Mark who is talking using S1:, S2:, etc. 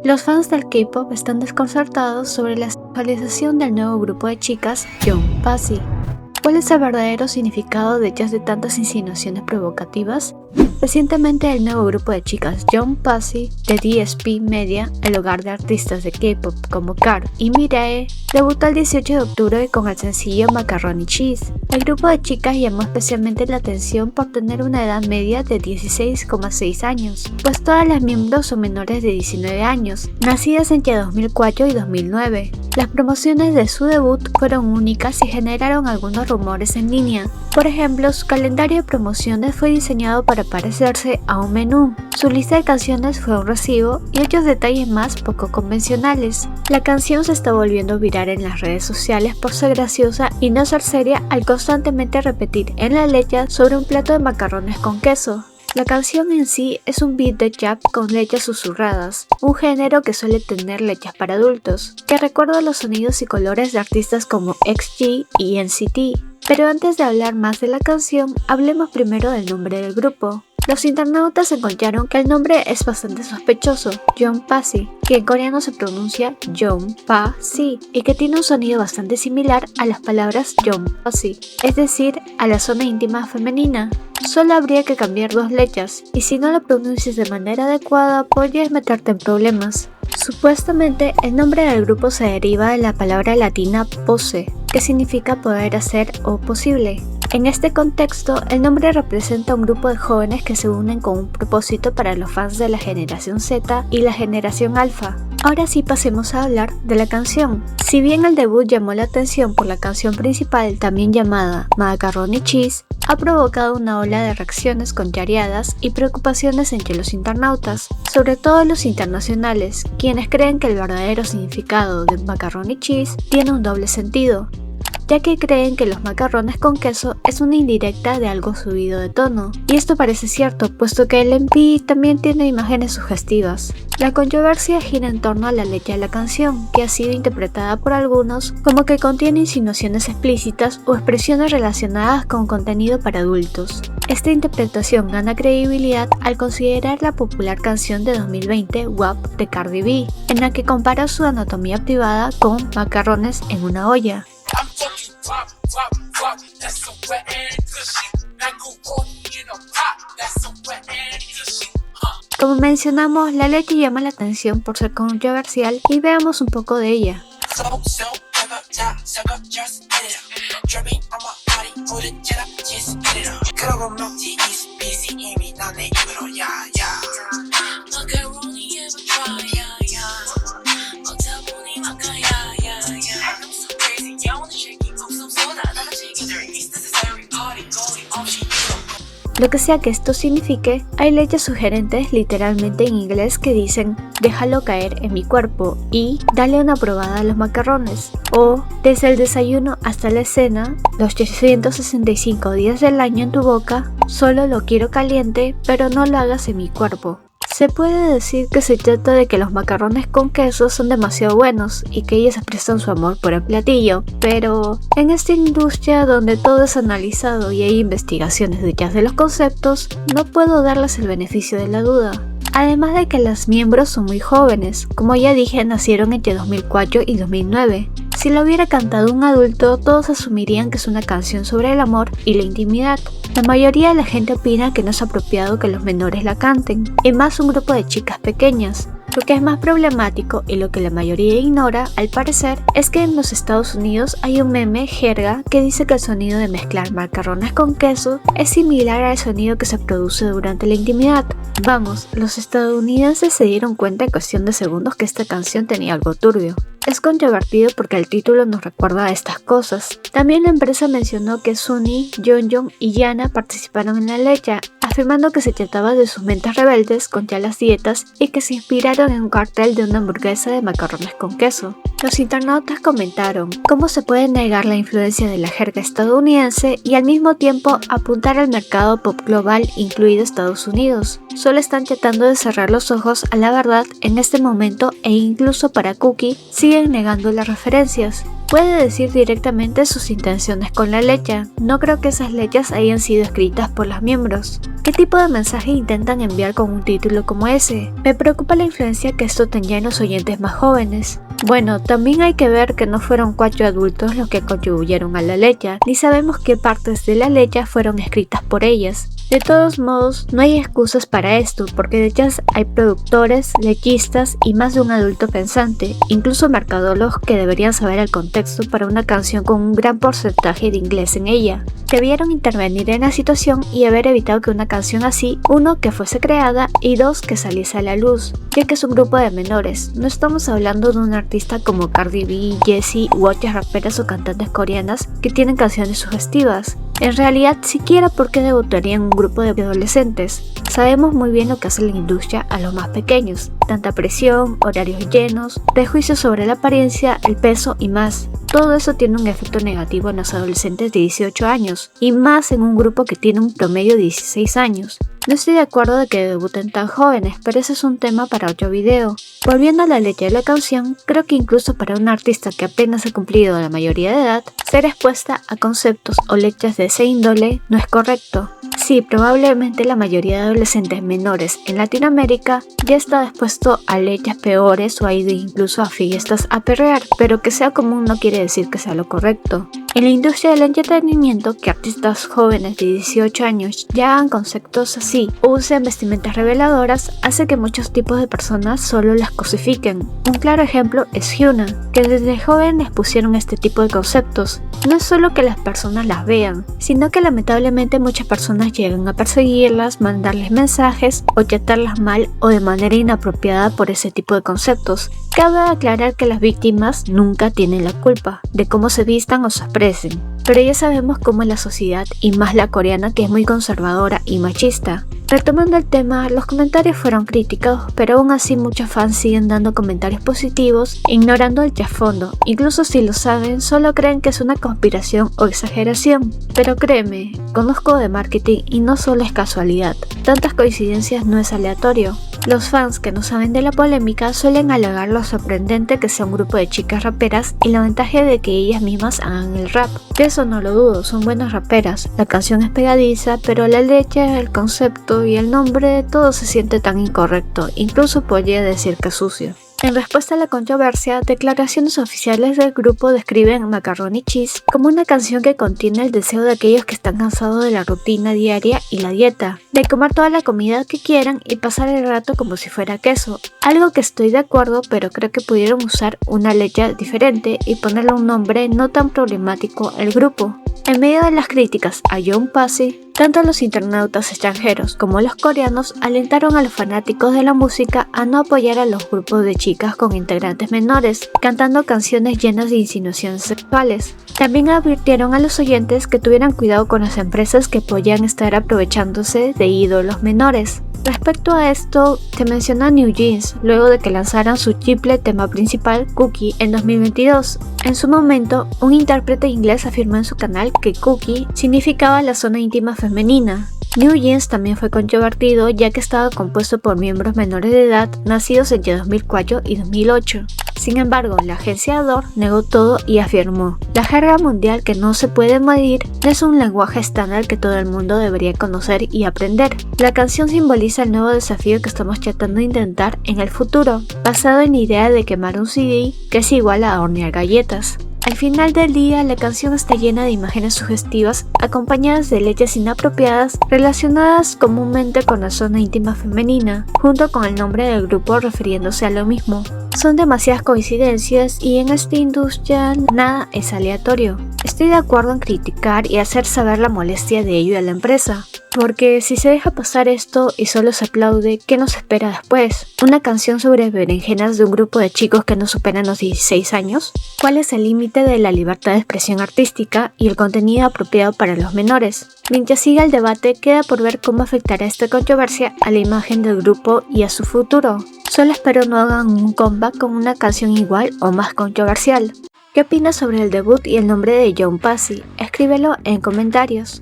S1: Los fans del K-pop están desconcertados sobre la sexualización del nuevo grupo de chicas Young Pussy. ¿Cuál es el verdadero significado detrás de tantas insinuaciones provocativas? Recientemente el nuevo grupo de chicas Young Pussy de DSP Media, el hogar de artistas de K-pop como Kar y Mireille, debutó el 18 de octubre con el sencillo Macaroni Cheese. El grupo de chicas llamó especialmente la atención por tener una edad media de 16,6 años, pues todas las miembros son menores de 19 años, nacidas entre 2004 y 2009. Las promociones de su debut fueron únicas y generaron algunos rumores en línea. Por ejemplo, su calendario de promociones fue diseñado para parecerse a un menú. Su lista de canciones fue un recibo y otros detalles más poco convencionales. La canción se está volviendo viral en las redes sociales por ser graciosa y no ser seria al constantemente repetir en la letra sobre un plato de macarrones con queso. La canción en sí es un beat de trap con letras susurradas, un género que suele tener letras para adultos, que recuerda los sonidos y colores de artistas como XG y NCT. Pero antes de hablar más de la canción, hablemos primero del nombre del grupo. Los internautas encontraron que el nombre es bastante sospechoso, Young Pussy, que en coreano se pronuncia Young Pa-si, y que tiene un sonido bastante similar a las palabras Young Pussy, es decir, a la zona íntima femenina. Solo habría que cambiar dos letras, y si no lo pronuncias de manera adecuada, podrías meterte en problemas. Supuestamente, el nombre del grupo se deriva de la palabra latina posse, que significa poder hacer o posible. En este contexto, el nombre representa un grupo de jóvenes que se unen con un propósito para los fans de la generación Z y la generación Alpha. Ahora sí pasemos a hablar de la canción. Si bien el debut llamó la atención por la canción principal, también llamada Macaroni Cheese, ha provocado una ola de reacciones contrariadas y preocupaciones entre los internautas, sobre todo los internacionales, quienes creen que el verdadero significado de Macaroni Cheese tiene un doble sentido, ya que creen que los macarrones con queso es una indirecta de algo subido de tono. Y esto parece cierto, puesto que el MP también tiene imágenes sugestivas. La controversia gira en torno a la letra de la canción, que ha sido interpretada por algunos como que contiene insinuaciones explícitas o expresiones relacionadas con contenido para adultos. Esta interpretación gana credibilidad al considerar la popular canción de 2020 WAP de Cardi B, en la que compara su anatomía privada con macarrones en una olla. Como mencionamos, la letra llama la atención por ser controversial y veamos un poco de ella. Lo que sea que esto signifique, hay letras sugerentes literalmente en inglés que dicen déjalo caer en mi cuerpo y dale una probada a los macarrones, o desde el desayuno hasta la cena, los 365 días del año en tu boca, solo lo quiero caliente, pero no lo hagas en mi cuerpo. Se puede decir que se trata de que los macarrones con queso son demasiado buenos y que ellos expresan su amor por el platillo, pero en esta industria donde todo es analizado y hay investigaciones detrás de los conceptos, no puedo darles el beneficio de la duda. Además de que las miembros son muy jóvenes, como ya dije, nacieron entre 2004 y 2009. Si lo hubiera cantado un adulto, todos asumirían que es una canción sobre el amor y la intimidad. La mayoría de la gente opina que no es apropiado que los menores la canten, y más un grupo de chicas pequeñas. Lo que es más problemático y lo que la mayoría ignora, al parecer, es que en los Estados Unidos hay un meme jerga que dice que el sonido de mezclar macarrones con queso es similar al sonido que se produce durante la intimidad. Vamos, los estadounidenses se dieron cuenta en cuestión de segundos que esta canción tenía algo turbio. Es controvertido porque el título nos recuerda a estas cosas. También la empresa mencionó que Sunny, Yeonjong y Yana participaron en la letra, afirmando que se trataba de sus mentes rebeldes contra las dietas y que se inspiraron en un cartel de una hamburguesa de macarrones con queso. Los internautas comentaron cómo se puede negar la influencia de la jerga estadounidense y al mismo tiempo apuntar al mercado pop global, incluido Estados Unidos. Solo están tratando de cerrar los ojos a la verdad en este momento e incluso para Cookie siguen negando las referencias. puede decir directamente sus intenciones con la letra. No creo que esas letras hayan sido escritas por los miembros. ¿Qué tipo de mensaje intentan enviar con un título como ese? Me preocupa la influencia que esto tendría en los oyentes más jóvenes. Bueno, también hay que ver que no fueron 4 adultos los que contribuyeron a la letra, ni sabemos qué partes de la letra fueron escritas por ellas. De todos modos, no hay excusas para esto, porque detrás hay productores, letristas y más de un adulto pensante, incluso mercadólogos que deberían saber el contexto para una canción con un gran porcentaje de inglés en ella. Debieron intervenir en la situación y haber evitado que una canción así, 1, que fuese creada y 2, que saliese a la luz, ya que es un grupo de menores. No estamos hablando de un artista como Cardi B, Jessie u otras raperas o cantantes coreanas que tienen canciones sugestivas. En realidad, siquiera porque debutarían un grupo de adolescentes. Sabemos muy bien lo que hace la industria a los más pequeños: tanta presión, horarios llenos, prejuicios sobre la apariencia, el peso y más. Todo eso tiene un efecto negativo en los adolescentes de 18 años, y más en un grupo que tiene un promedio de 16 años. No estoy de acuerdo de que debuten tan jóvenes, pero ese es un tema para otro video. Volviendo a la letra de la canción, creo que incluso para un artista que apenas ha cumplido la mayoría de edad, ser expuesta a conceptos o letras de ese índole no es correcto. Sí, probablemente la mayoría de adolescentes menores en Latinoamérica ya está expuesto a letras peores o ha ido incluso a fiestas a perrear, pero que sea común no quiere decir que sea lo correcto. En la industria del entretenimiento, que artistas jóvenes de 18 años ya hagan conceptos así o usen vestimentas reveladoras hace que muchos tipos de personas solo las cosifiquen. Un claro ejemplo es Hyuna, que desde joven les pusieron este tipo de conceptos. No es solo que las personas las vean, sino que lamentablemente muchas personas llegan a perseguirlas, mandarles mensajes o tratarlas mal o de manera inapropiada por ese tipo de conceptos. Cabe aclarar que las víctimas nunca tienen la culpa de cómo se vistan o se expresen, pero ya sabemos cómo es la sociedad y más la coreana, que es muy conservadora y machista. Retomando el tema, los comentarios fueron críticos, pero aún así muchos fans siguen dando comentarios positivos, ignorando el trasfondo. Incluso si lo saben, solo creen que es una conspiración o exageración. Pero créeme, conozco de marketing y no solo es casualidad. Tantas coincidencias no es aleatorio. Los fans que no saben de la polémica suelen alegar lo sorprendente que sea un grupo de chicas raperas y la ventaja de que ellas mismas hagan el rap. De eso no lo dudo, son buenas raperas, la canción es pegadiza, pero la letra, el concepto y el nombre, todo se siente tan incorrecto, incluso podría decir que sucio. En respuesta a la controversia, declaraciones oficiales del grupo describen Macaroni Cheese como una canción que contiene el deseo de aquellos que están cansados de la rutina diaria y la dieta, de comer toda la comida que quieran y pasar el rato como si fuera queso. Algo que estoy de acuerdo, pero creo que pudieron usar una letra diferente y ponerle un nombre no tan problemático al grupo. En medio de las críticas a Young Pussy, tanto los internautas extranjeros como los coreanos alentaron a los fanáticos de la música a no apoyar a los grupos de chicas con integrantes menores, cantando canciones llenas de insinuaciones sexuales. También advirtieron a los oyentes que tuvieran cuidado con las empresas que podían estar aprovechándose de ídolos menores. Respecto a esto, se menciona New Jeans, luego de que lanzaran su triple tema principal, Cookie, en 2022. En su momento, un intérprete inglés afirmó en su canal que Cookie significaba la zona íntima femenina. New Jeans también fue controvertido ya que estaba compuesto por miembros menores de edad nacidos entre 2004 y 2008. Sin embargo, la agencia Adore negó todo y afirmó: la jerga mundial que no se puede medir es un lenguaje estándar que todo el mundo debería conocer y aprender. La canción simboliza el nuevo desafío que estamos tratando de intentar en el futuro, basado en la idea de quemar un CD que es igual a hornear galletas. Al final del día, la canción está llena de imágenes sugestivas acompañadas de letras inapropiadas relacionadas comúnmente con la zona íntima femenina, junto con el nombre del grupo refiriéndose a lo mismo. Son demasiadas coincidencias y en esta industria nada es aleatorio. Estoy de acuerdo en criticar y hacer saber la molestia de ello a la empresa, porque si se deja pasar esto y solo se aplaude, ¿qué nos espera después? ¿Una canción sobre berenjenas de un grupo de chicos que no superan los 16 años? ¿Cuál es el límite de la libertad de expresión artística y el contenido apropiado para los menores? Mientras siga el debate, queda por ver cómo afectará esta controversia a la imagen del grupo y a su futuro. Solo espero no hagan un comeback con una canción igual o más controversial. ¿Qué opinas sobre el debut y el nombre de Young Pussy? Escríbelo en comentarios.